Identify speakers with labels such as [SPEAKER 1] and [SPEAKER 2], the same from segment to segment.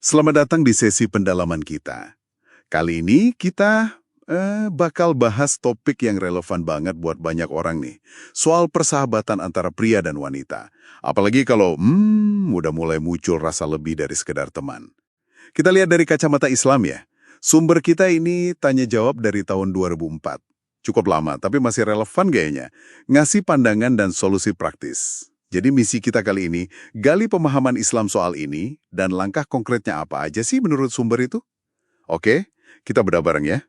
[SPEAKER 1] Selamat datang di sesi pendalaman kita. Kali ini kita bakal bahas topik yang relevan banget buat banyak orang nih. Soal persahabatan antara pria dan wanita. Apalagi kalau, udah mulai muncul rasa lebih dari sekedar teman. Kita lihat dari kacamata Islam ya. Sumber kita ini tanya jawab dari tahun 2004. Cukup lama, tapi masih relevan kayaknya. Ngasih pandangan dan solusi praktis. Jadi misi kita kali ini, gali pemahaman Islam soal ini, dan langkah konkretnya apa aja sih menurut sumber itu? Oke, kita bedah bareng ya.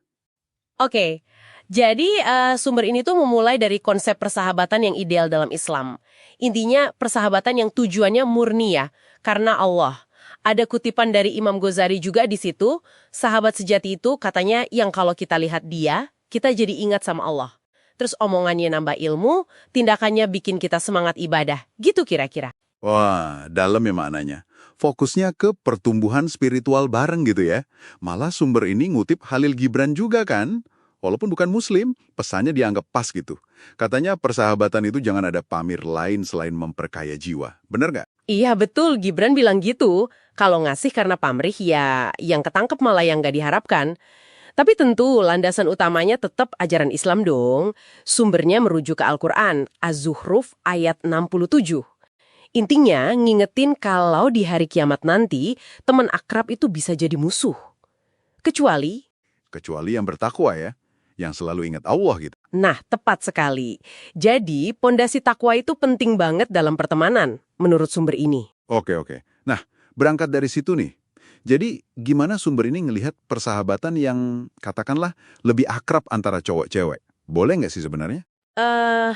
[SPEAKER 2] Oke, jadi sumber ini tuh memulai dari konsep persahabatan yang ideal dalam Islam. Intinya persahabatan yang tujuannya murni ya, karena Allah. Ada kutipan dari Imam Ghazali juga di situ, sahabat sejati itu katanya yang kalau kita lihat dia, kita jadi ingat sama Allah. Terus omongannya nambah ilmu, tindakannya bikin kita semangat ibadah. Gitu kira-kira.
[SPEAKER 1] Wah, dalam ya maknanya. Fokusnya ke pertumbuhan spiritual bareng gitu ya. Malah sumber ini ngutip Khalil Gibran juga kan? Walaupun bukan muslim, pesannya dianggap pas gitu. Katanya persahabatan itu jangan ada pamir lain selain memperkaya jiwa. Bener nggak?
[SPEAKER 2] Iya betul, Gibran bilang gitu. Kalau ngasih karena pamrih ya yang ketangkep malah yang nggak diharapkan. Tapi tentu landasan utamanya tetap ajaran Islam dong. Sumbernya merujuk ke Al-Quran, Az-Zuhruf ayat 67. Intinya ngingetin kalau di hari kiamat nanti, teman akrab itu bisa jadi musuh. Kecuali,
[SPEAKER 1] Kecuali yang bertakwa ya, yang selalu ingat Allah gitu.
[SPEAKER 2] nah tepat sekali. Jadi pondasi takwa itu penting banget dalam pertemanan, menurut sumber ini.
[SPEAKER 1] Oke. Nah, berangkat dari situ nih. Jadi, gimana sumber ini ngelihat persahabatan yang katakanlah lebih akrab antara cowok-cewek? Boleh nggak sih sebenarnya?
[SPEAKER 2] Eh,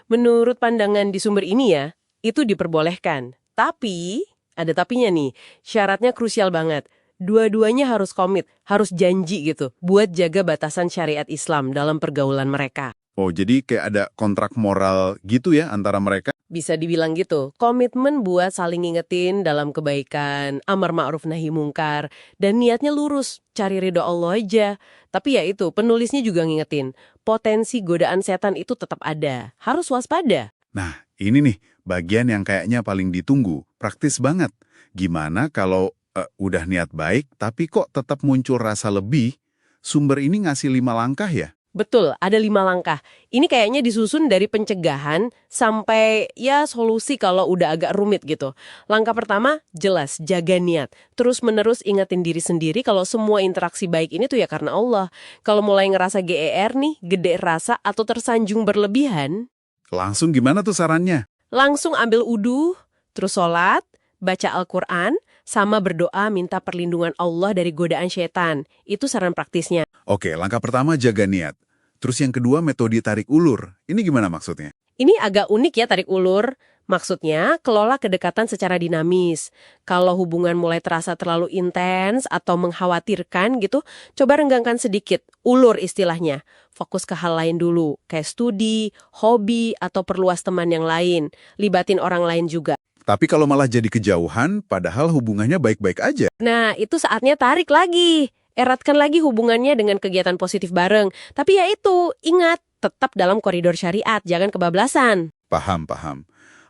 [SPEAKER 2] Menurut pandangan di sumber ini ya, itu diperbolehkan. Tapi, ada tapinya nih, syaratnya krusial banget. Dua-duanya harus komit, harus janji gitu, buat jaga batasan syariat Islam dalam pergaulan mereka.
[SPEAKER 1] Oh, jadi kayak ada kontrak moral gitu ya antara mereka?
[SPEAKER 2] Bisa dibilang gitu, komitmen buat saling ngingetin dalam kebaikan, amar ma'ruf nahi mungkar, dan niatnya lurus, cari ridho Allah aja. Tapi ya itu, penulisnya juga ngingetin, potensi godaan setan itu tetap ada, harus waspada.
[SPEAKER 1] Nah, ini nih bagian yang kayaknya paling ditunggu. Praktis banget. Gimana kalau udah niat baik, tapi kok tetap muncul rasa lebih? Sumber ini ngasih 5 langkah ya?
[SPEAKER 2] Betul, ada 5 langkah. Ini kayaknya disusun dari pencegahan sampai ya solusi kalau udah agak rumit gitu. Langkah pertama, jelas, jaga niat. Terus-menerus ingetin diri sendiri kalau semua interaksi baik ini tuh ya karena Allah. Kalau mulai ngerasa GER nih, gede rasa atau tersanjung berlebihan,
[SPEAKER 1] Langsung gimana tuh sarannya?
[SPEAKER 2] langsung ambil wudu, terus sholat, baca Al-Quran, sama berdoa minta perlindungan Allah dari godaan setan. Itu saran praktisnya.
[SPEAKER 1] Oke, langkah pertama jaga niat. Terus yang kedua metode tarik ulur. Ini gimana maksudnya?
[SPEAKER 2] Ini agak unik ya tarik ulur. Maksudnya, kelola kedekatan secara dinamis. Kalau hubungan mulai terasa terlalu intens atau mengkhawatirkan gitu, coba renggangkan sedikit, ulur istilahnya. Fokus ke hal lain dulu, kayak studi, hobi, atau perluas teman yang lain. Libatin orang lain juga.
[SPEAKER 1] Tapi kalau malah jadi kejauhan, padahal hubungannya baik-baik aja.
[SPEAKER 2] Nah, itu saatnya tarik lagi. Eratkan lagi hubungannya dengan kegiatan positif bareng. Tapi ya itu, ingat, tetap dalam koridor syariat, jangan kebablasan.
[SPEAKER 1] Paham.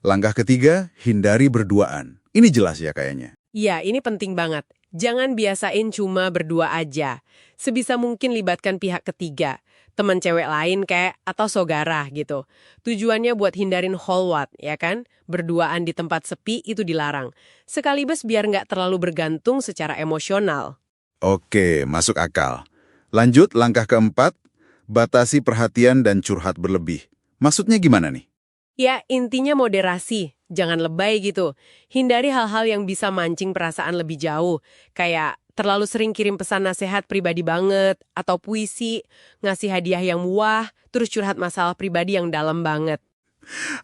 [SPEAKER 1] Langkah ketiga, hindari berduaan. Ini jelas ya kayaknya.
[SPEAKER 2] Ya, ini penting banget. Jangan biasain cuma berdua aja. Sebisa mungkin libatkan pihak ketiga. Teman cewek lain kayak atau saudara gitu. Tujuannya buat hindarin holwat, ya kan? Berduaan di tempat sepi itu dilarang. Sekaligus biar nggak terlalu bergantung secara emosional.
[SPEAKER 1] Oke, masuk akal. Lanjut, langkah keempat, batasi perhatian dan curhat berlebih. Maksudnya gimana nih?
[SPEAKER 2] Ya, intinya moderasi. Jangan lebay gitu. Hindari hal-hal yang bisa mancing perasaan lebih jauh. Kayak terlalu sering kirim pesan nasihat pribadi banget, atau puisi, ngasih hadiah yang wah, terus curhat masalah pribadi yang dalam banget.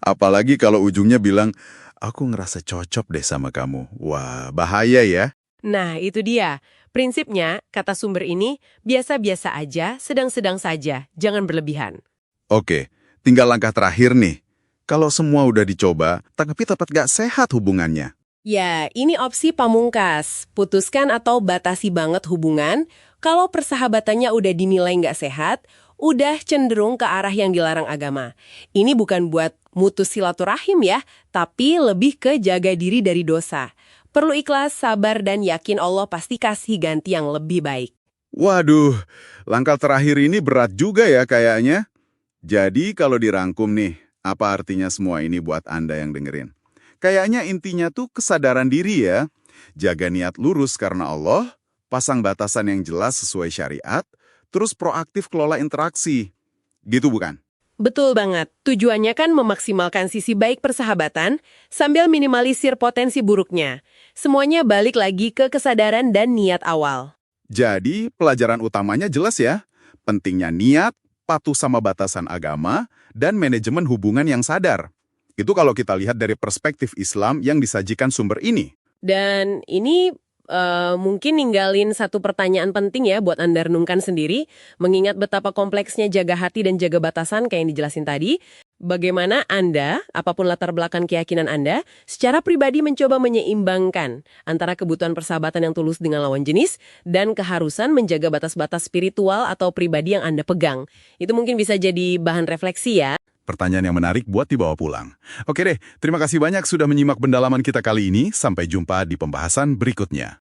[SPEAKER 1] Apalagi kalau ujungnya bilang, aku ngerasa cocok deh sama kamu. Wah, bahaya ya.
[SPEAKER 2] Nah, itu dia. Prinsipnya, kata sumber ini, biasa-biasa aja, sedang-sedang saja, jangan berlebihan.
[SPEAKER 1] Oke, tinggal langkah terakhir nih. Kalau semua udah dicoba, tapi tetap gak sehat hubungannya.
[SPEAKER 2] Ya, ini opsi pamungkas. Putuskan atau batasi banget hubungan. Kalau persahabatannya udah dinilai nggak sehat, udah cenderung ke arah yang dilarang agama. Ini bukan buat mutus silaturahim ya, tapi lebih ke jaga diri dari dosa. Perlu ikhlas, sabar, dan yakin Allah pasti kasih ganti yang lebih baik.
[SPEAKER 1] Waduh, langkah terakhir ini berat juga ya kayaknya. Jadi kalau dirangkum nih, apa artinya semua ini buat Anda yang dengerin? Kayaknya intinya tuh kesadaran diri ya. Jaga niat lurus karena Allah, pasang batasan yang jelas sesuai syariat, terus proaktif kelola interaksi. Gitu bukan?
[SPEAKER 2] Betul banget. Tujuannya kan memaksimalkan sisi baik persahabatan sambil minimalisir potensi buruknya. Semuanya balik lagi ke kesadaran dan niat awal.
[SPEAKER 1] Jadi pelajaran utamanya jelas ya. Pentingnya niat, patuh sama batasan agama, dan manajemen hubungan yang sadar. Itu kalau kita lihat dari perspektif Islam yang disajikan sumber ini.
[SPEAKER 2] Dan ini mungkin ninggalin satu pertanyaan penting ya buat Anda renungkan sendiri, mengingat betapa kompleksnya jaga hati dan jaga batasan kayak yang dijelasin tadi. Bagaimana Anda, apapun latar belakang keyakinan Anda, secara pribadi mencoba menyeimbangkan antara kebutuhan persahabatan yang tulus dengan lawan jenis dan keharusan menjaga batas-batas spiritual atau pribadi yang Anda pegang. Itu mungkin bisa jadi bahan refleksi ya.
[SPEAKER 1] Pertanyaan yang menarik buat dibawa pulang. Oke deh, terima kasih banyak sudah menyimak pendalaman kita kali ini. Sampai jumpa di pembahasan berikutnya.